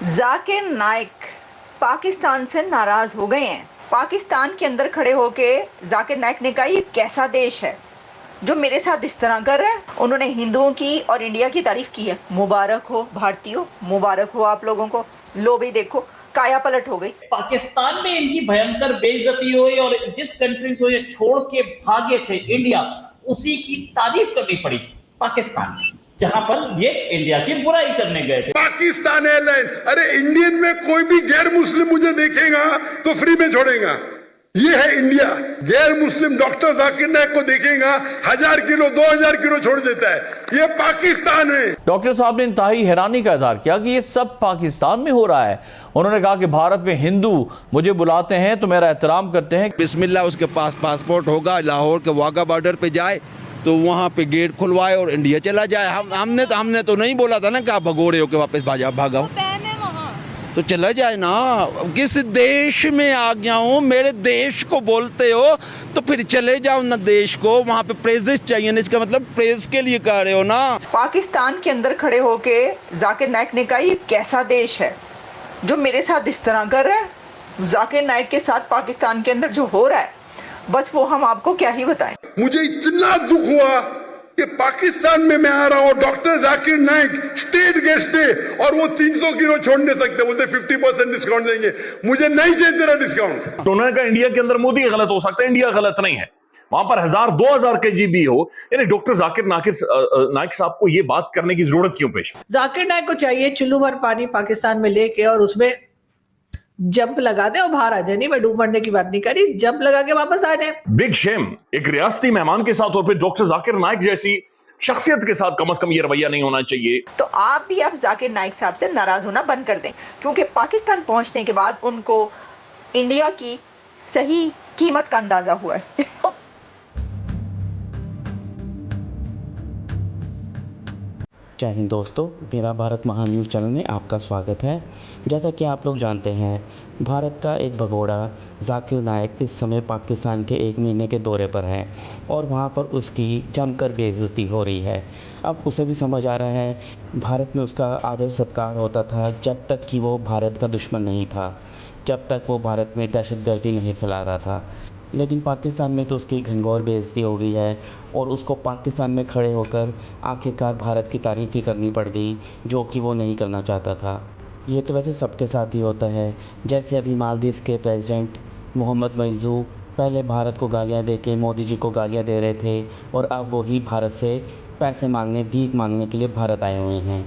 जाकिर नाइक पाकिस्तान से नाराज हो गए हैं। पाकिस्तान के अंदर खड़े होके जाकिर नाइक ने कहा ये कैसा देश है जो मेरे साथ इस तरह कर रहा है। उन्होंने हिंदुओं की और इंडिया की तारीफ की है। मुबारक हो भारतीयों, मुबारक हो आप लोगों को। लो भी देखो काया पलट हो गई। पाकिस्तान में इनकी भयंकर बेइज्जती हुई और जिस कंट्री को ये छोड़ के भागे थे इंडिया, उसी की तारीफ करनी पड़ी पाकिस्तान में, जहां पर ये इंडिया की बुराई करने गए थे। पाकिस्तान एयरलाइन, अरे इंडियन में कोई भी गैर मुस्लिम मुझे देखेगा तो फ्री में छोड़ेगा। ये है इंडिया। गैर मुस्लिम डॉक्टर जाकिर नाइक को देखेगा 1000 किलो 2000 किलो छोड़ देता है। ये पाकिस्तान है। डॉक्टर साहब ने इंतहाई हैरानी का इजहार किया कि ये सब पाकिस्तान में हो रहा है। उन्होंने कहा कि भारत में हिंदू मुझे बुलाते हैं तो मेरा एहतराम करते हैं। बिस्मिल्लाह, उसके पास पासपोर्ट होगा, लाहौर के वाघा बॉर्डर पे जाए तो वहाँ पे गेट खुलवाए और इंडिया चला जाए। हमने तो नहीं बोला था ना कि आप भगोड़े होके वापस भागो, तो चला जाए ना। किस देश में आ गया हूँ, मेरे देश को बोलते हो तो फिर चले जाओ ना देश को। वहाँ पे प्रेजेस चाहिए ना, इसका मतलब प्रेस के लिए कह रहे हो ना। पाकिस्तान के अंदर खड़े होके जाकिर नाइक ने कहा ये कैसा देश है जो मेरे साथ इस तरह कर रहा है। जाकिर नाइक के साथ पाकिस्तान के अंदर जो हो रहा है बस वो हम आपको क्या ही बताएं। मुझे इतना दुख हुआ कि पाकिस्तान में मैं आ रहा हूँ, doctor Zakir Naik state guest है और वो 300 किलो छोड़ नहीं सकते, बोलते 50% डिस्काउंट देंगे। मुझे नहीं चाहिए तेरा डिस्काउंट। उन्होंने कहा इंडिया के अंदर मोदी गलत हो सकता है, इंडिया गलत नहीं है। वहां पर 1000-2000 kg भी हो, यानी डॉक्टर जाकिर नाइक साहब को ये बात करने की जरूरत क्यों पेश? जाकिर नाइक को चाहिए चुल्लू भर पानी पाकिस्तान में लेके और उसमें जंप लगा दे और बाहर आ जाए। नहीं, मैं डूब मरने की बात नहीं करी, जंप लगा के वापस आ जाए। बिग शेम एक रियासती मेहमान के साथ और फिर डॉक्टर जाकिर नाइक जैसी शख्सियत के साथ कम से कम ये रवैया नहीं होना चाहिए। तो आप भी अब जाकिर नाइक साहब से नाराज होना बंद कर दें, क्योंकि पाकिस्तान पहुंचने के बाद उनको इंडिया की सही कीमत का अंदाजा हुआ है। जय हिंद दोस्तों, मेरा भारत महान न्यूज़ चैनल में आपका स्वागत है। जैसा कि आप लोग जानते हैं, भारत का एक भगोड़ा जाकिर नाइक इस समय पाकिस्तान के 1 महीने के दौरे पर है और वहाँ पर उसकी जमकर बेइज्जती हो रही है। अब उसे भी समझ आ रहा है, भारत में उसका आदर सत्कार होता था जब तक कि वो भारत का दुश्मन नहीं था, जब तक वो भारत में दहशतगर्दी नहीं फैला रहा था। लेकिन पाकिस्तान में तो उसकी घनघोर बेइज्जती हो गई है और उसको पाकिस्तान में खड़े होकर आखिरकार भारत की तारीफ़ ही करनी पड़ गई, जो कि वो नहीं करना चाहता था। ये तो वैसे सबके साथ ही होता है। जैसे अभी मालदीव के प्रेसिडेंट मोहम्मद मइज़ू पहले भारत को गालियाँ दे के मोदी जी को गालियाँ दे रहे थे और अब वही भारत से पैसे मांगने, भीख मांगने के लिए भारत आए हुए हैं।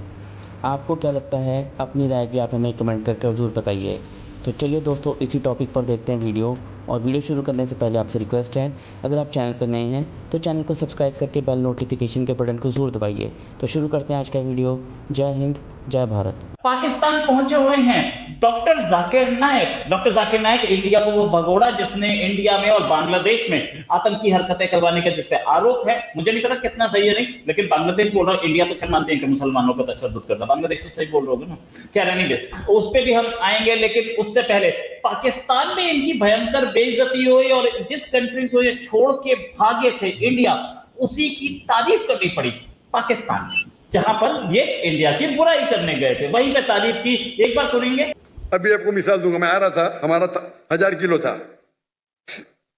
आपको क्या लगता है? अपनी राय भी आप हमें कमेंट करके ज़रूर बताइए। तो चलिए दोस्तों, इसी टॉपिक पर देखते हैं वीडियो। और वीडियो शुरू करने से पहले आपसे रिक्वेस्ट है, अगर आप चैनल पर नए हैं तो चैनल को सब्सक्राइब करके बेल नोटिफिकेशन के बटन को ज़रूर दबाइए। तो शुरू करते हैं आज का वीडियो। जय हिंद, जय भारत। पाकिस्तान पहुंचे हुए हैं doctor Zakir Naik. Doctor Zakir Naik India को वो भगोड़ा जिसने इंडिया में और बांग्लादेश में आतंकी हरकतें करवाने का जिस पे आरोप है, मुझे नहीं पता कितना सही है नहीं, लेकिन बांग्लादेश बोल रहा हूँ, इंडिया तो क्या मानते हैं कि मुसलमानों का तशद्दुद करता, बांग्लादेश तो सही बोल रहे हो ना, क्या रहनी बेस, उस पर भी हम आएंगे। लेकिन उससे पहले पाकिस्तान में इनकी भयंकर बेइज्जती हुई और जिस कंट्री को ये छोड़ के भागे थे इंडिया, उसी की तारीफ करनी पड़ी पाकिस्तान में, जहां पर ये इंडिया की बुराई करने गए थे, वहीं पे तारीफ की। एक बार सुनेंगे। अभी आपको मिसाल दूंगा। मैं आ रहा था, हमारा 1000 किलो था।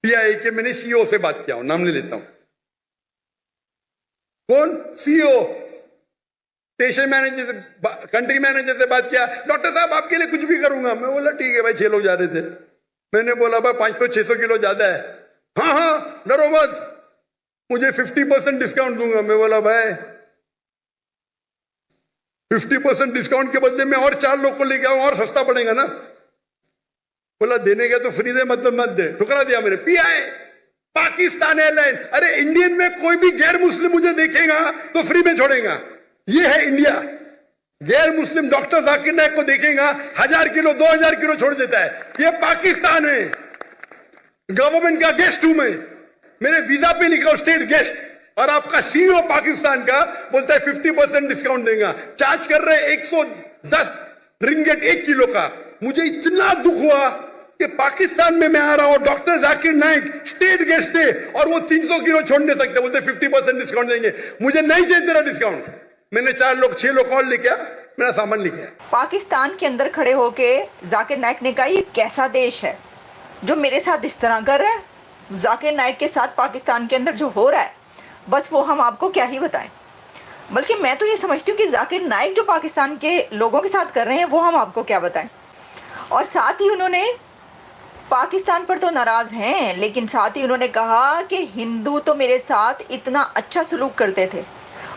पीआई के मैंने सीओ से बात किया, नाम ले लेता हूं। कौन? सीओ, स्टेशन मैनेजर से, कंट्री मैनेजर से बात किया। डॉक्टर साहब आपके लिए कुछ भी करूंगा। मैं बोला ठीक है भाई, 6 लोग जा रहे थे। मैंने बोला भाई 500-600 किलो ज्यादा है। हाँ डरो मत, मुझे 50% डिस्काउंट दूंगा। मैं बोला भाई 50% डिस्काउंट के बदले में और 4 लोग को लेके आऊं और सस्ता पड़ेगा ना। बोला देने का तो फ्री दे, मतलब मत दे। ठुकरा दिया मेरे। पीआई पाकिस्तान एयरलाइन, अरे इंडियन में कोई भी गैर मुस्लिम मुझे देखेगा तो फ्री में छोड़ेगा। ये है इंडिया। गैर मुस्लिम डॉक्टर जाकिर नाइक को देखेगा 1000 किलो 2000 किलो छोड़ देता है। ये पाकिस्तान है। गवर्नमेंट का गेस्ट हूं मैं, मेरे वीजा पे लिखा स्टेट गेस्ट, और आपका सीईओ पाकिस्तान का बोलता है 50% डिस्काउंट देगा। चार्ज कर रहे 110 रिंगेट 1 किलो का। मुझे इतना दुख हुआ कि पाकिस्तान में मैं आ रहा हूं, doctor Zakir Naik state guest है और वो 300 किलो छोड़ नहीं सकते, बोलते 50% डिस्काउंट देंगे। मुझे नहीं चाहिए तेरा डिस्काउंट। मैंने 6 लोग और लेके मेरा सामान लेके आए। पाकिस्तान के अंदर खड़े होके जाकिर नाइक ने कहा ये कैसा देश है जो मेरे साथ इस तरह कर रहा है। जाकिर नाइक के साथ पाकिस्तान के अंदर जो हो रहा है बस वो हम आपको क्या ही बताएं। बल्कि मैं तो ये समझती हूँ कि जाकिर नाइक जो पाकिस्तान के लोगों के साथ कर रहे हैं वो हम आपको क्या बताएं। और साथ ही उन्होंने पाकिस्तान पर तो नाराज़ हैं, लेकिन साथ ही उन्होंने कहा कि हिंदू तो मेरे साथ इतना अच्छा सलूक करते थे।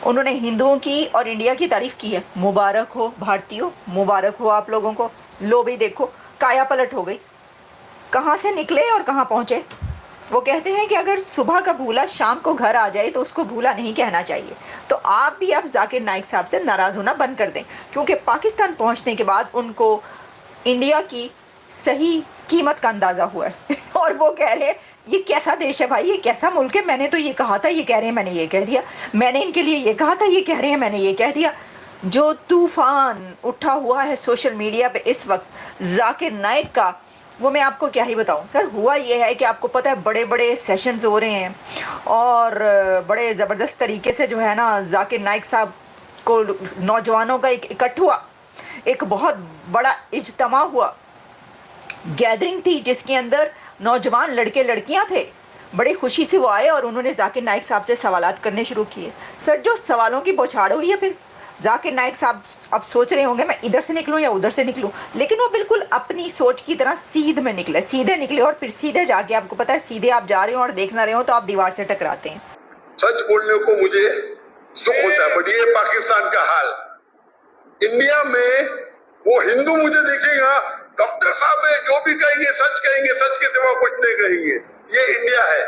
उन्होंने हिंदुओं की और इंडिया की तारीफ़ की है। मुबारक हो भारतीयों, मुबारक हो आप लोगों को। लो भी देखो काया पलट हो गई, कहाँ से निकले और कहाँ पहुँचे। वो कहते हैं कि अगर सुबह का भूला शाम को घर आ जाए तो उसको भूला नहीं कहना चाहिए। तो आप भी अब जाकिर नाइक साहब से नाराज़ होना बंद कर दें, क्योंकि पाकिस्तान पहुंचने के बाद उनको इंडिया की सही कीमत का अंदाज़ा हुआ है। और वो कह रहे हैं ये कैसा देश है भाई, ये कैसा मुल्क है। मैंने तो ये कहा था, ये कह रहे हैं मैंने ये कह दिया। मैंने इनके लिए ये कहा था, ये कह रहे हैं मैंने ये कह दिया। जो तूफ़ान उठा हुआ है सोशल मीडिया पे इस वक्त जाकिर नाइक का, वो मैं आपको क्या ही बताऊं। सर हुआ ये है कि आपको पता है बड़े बड़े सेशंस हो रहे हैं और बड़े ज़बरदस्त तरीके से जो है ना जाकिर नाइक साहब को नौजवानों का एक इकट्ठ हुआ, एक बहुत बड़ा इज्तिमा हुआ, गैदरिंग थी जिसके अंदर नौजवान लड़के लड़कियां थे। बड़ी खुशी से वो आए और उन्होंने जाकिर नाइक साहब से सवालात करने शुरू किए। सर जो सवालों की बौछार हुई है, फिर जाकिर नाइक साहब अब सोच रहे होंगे मैं इधर से निकलूं या उधर से निकलूं, लेकिन वो बिल्कुल अपनी सोच की तरह सीधे में निकले, सीधे निकले और फिर सीधे जाके आपको पता है सीधे आप जा रहे हो और देख ना रहे हो तो आप दीवार से टकराते हैं। सच बोलने को मुझे दुख होता है, बट ये पाकिस्तान का हाल। इंडिया में वो हिंदू मुझे देखेगा, डॉक्टर साहब है जो भी कहेंगे सच के सिवा कुछ नहीं कहेंगे। ये इंडिया है।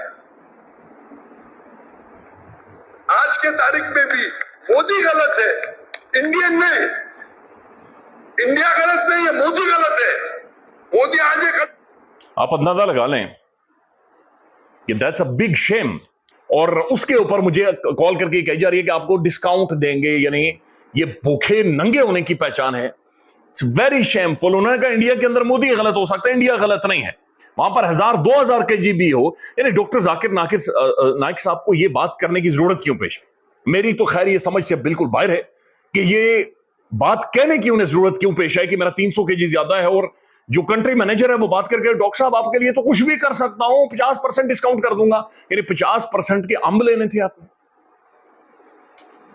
आज के तारीख में भी मोदी गलत है, इंडियन नहीं। इंडिया गलत नहीं है, मोदी गलत है। मोदी आज आप अंदाजा लगा लें कि दैट्स अ बिग शेम। और उसके ऊपर मुझे कॉल करके कही जा रही है कि आपको डिस्काउंट देंगे, यानी ये भूखे नंगे होने की पहचान है। It's very shameful. उन्होंने कहा इंडिया के अंदर मोदी गलत हो सकता है, इंडिया गलत नहीं है। वहां पर 1000-2000 kgb हो, यानी डॉक्टर जाकिर नाइक साहब को यह बात करने की जरूरत क्यों पेश है? मेरी तो खैर ये समझ से बिल्कुल बाहर है कि ये बात कहने की उन्हें जरूरत क्यों पेश है कि मेरा 300 kg ज्यादा है। और जो कंट्री मैनेजर है वो बात करके डॉक्टर साहब आपके लिए तो कुछ भी कर सकता हूं, 50% डिस्काउंट कर दूंगा। यानी 50% के अंब लेने थे आपने।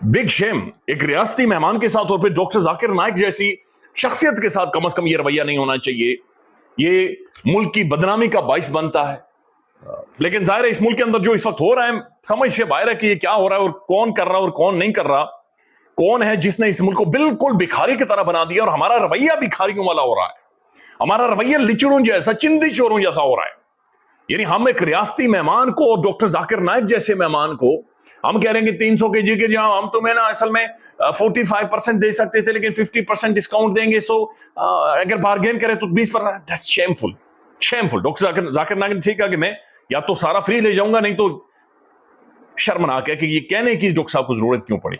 Big shame. एक रियासती मेहमान के साथ और फिर डॉक्टर जाकिर नाइक जैसी शख्सियत के साथ कम से कम ये रवैया नहीं होना चाहिए। ये मुल्क की बदनामी का बाइस बनता है। लेकिन जाहिर है इस मुल्क के अंदर जो इस वक्त हो रहा है समझ से बाहर है कि ये क्या हो रहा है और कौन कर रहा है और कौन नहीं कर रहा। कौन है जिसने इस मुल्क को बिल्कुल भिखारी की तरह बना दिया और हमारा रवैया भिखारियों वाला हो रहा है। हमारा रवैया लिचड़ों जैसा, चिंदी चोरों जैसा हो रहा है। यानी हम एक रियासती मेहमान को और डॉक्टर जाकिर नाइक जैसे मेहमान को हम कह रहे हैं कि 300 kg के जहां हम तुम्हें ना असल में 45% दे सकते थे लेकिन 50% डिस्काउंट देंगे। सो अगर बार्गेन करें तो 20%। That's shameful, shameful. Doctor Zakir Naik ने ठीक है कि मैं या तो सारा फ्री ले जाऊंगा, नहीं तो शर्मनाक है कि ये कहने की डॉक्टर साहब को जरूरत क्यों पड़ी।